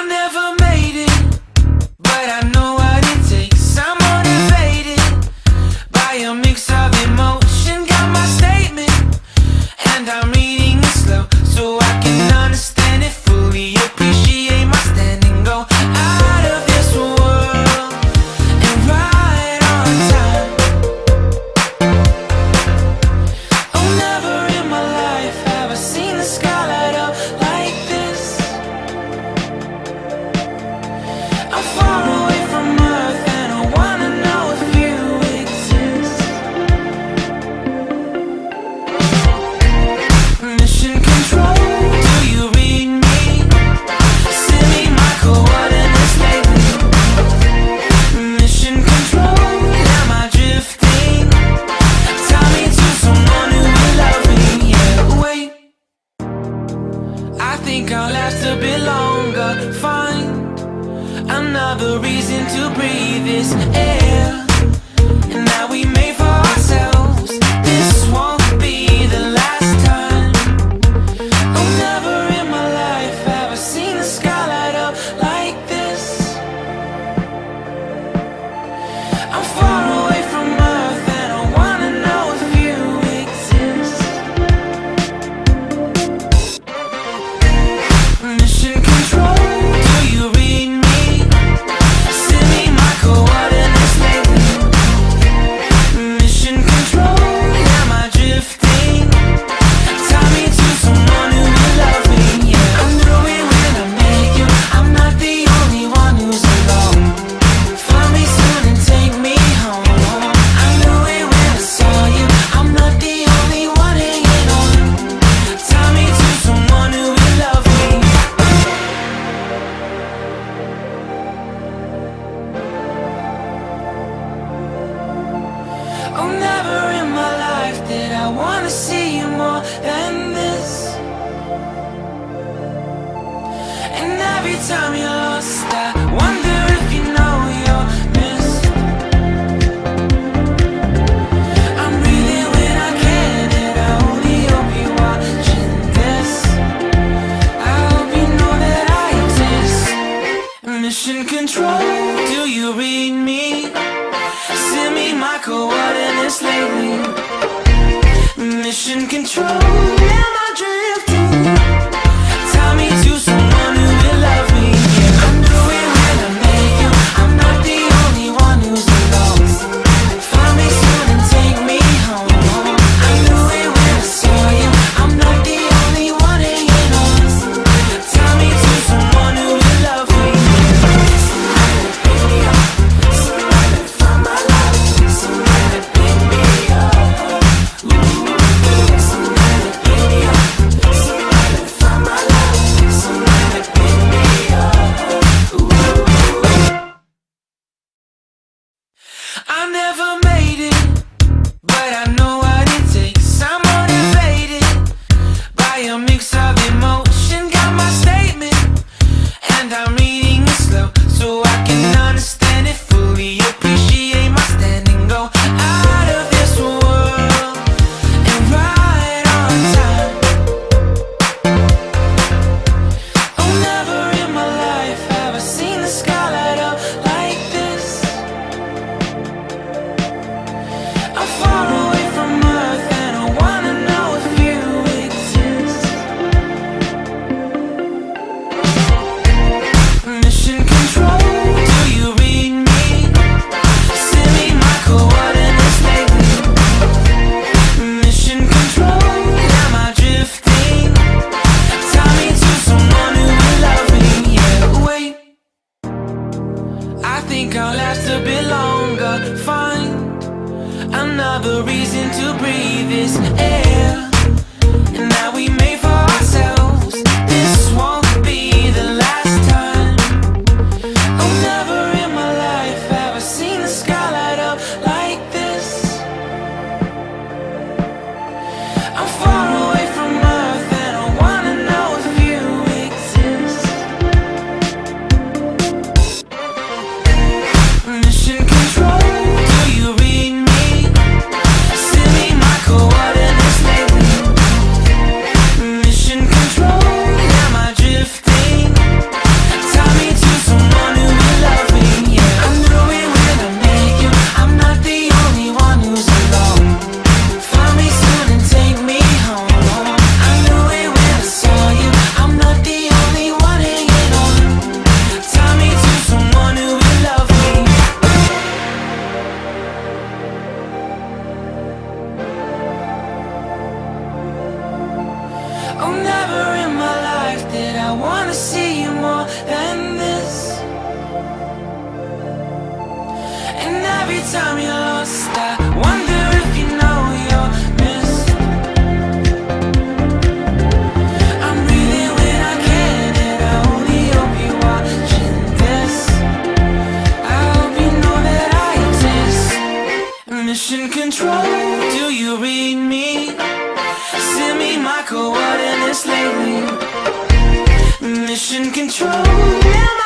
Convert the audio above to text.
never made it, but I know what it takes. I'm motivated by a mix of emotion. Got my statement, and I'm reading it slow so I can understand it fully. Appreciate my standing, go out of this world and right on time. Oh, never in my life have I seen the sky light up like this. I'm far away from Earth and I wanna know if you exist. Mission control, do you read me? Send me my coordinates lately. Mission control, am I drifting? Tie me to someone who will love me. Yeah, wait, I think I'll last a bit longer. Find another reason to breathe this air, and that we made for ourselves. This won't be the last time. Oh, never in my life have I seen the sky light up like this. I'm far away from Earth and I wanna know if you exist. Mission control, do you read me? Send me my coordinates lately. Mission control, am I drifting? Tie me to someone who will love me. Yeah, I knew it when I met you. I'm not the only one who's alone. Find me soon and take me home. I knew it when I saw you. I'm not the only one hanging on. Tie me to someone who will love me. Oh, never in my life did I wanna see you more than this. And every time you're lost, I wonder if you know you're missed. I'm breathing when I can, and I only hope you're watching this. I hope you know that I exist. Mission control, do you read me? Send me my coordinates lately. Mission control, am I drifting? Tie me to someone who will love me. Yeah, I knew it when I met you. I'm not the only one who's alone. Find me soon and take me home. I knew it when I saw you. I'm not the only one hanging on. Tie me to someone who will love me. Somebody pick me up. Somebody find my love. Somebody pick me up. Somebody pick me up. Somebody find my love. Somebody pick me up. I never made it, but I know what it takes. I'm motivated by a mix of emotion. Got my statement, and I'm reading it slow so I can understand it fully. Appreciate my standing, go out of this world and right on time. Oh, never in my life have I seen the sky light up like this. I'm far away from Earth and I wanna know if you exist. Mission control, do you read me? Send me my coordinates lately. Mission control, am I drifting? Tie me to someone who will love me. Yeah, wait, I think I'll last a bit longer. Find another reason to breathe this air, and that we made for ourselves. This won't be the last time. Oh, never in my life have I seen the sky light up like this. I'm far away from Earth and I wanna know if you exist. Mission control, do you read me? Send me my coordinates see you more than this. And every time you're lost, I wonder if you know you're missed. I'm breathing when I can, and I only hope you're watching this. I hope you know that I exist. Mission control, do you read me? Send me my coordinates lately. Mission control, am I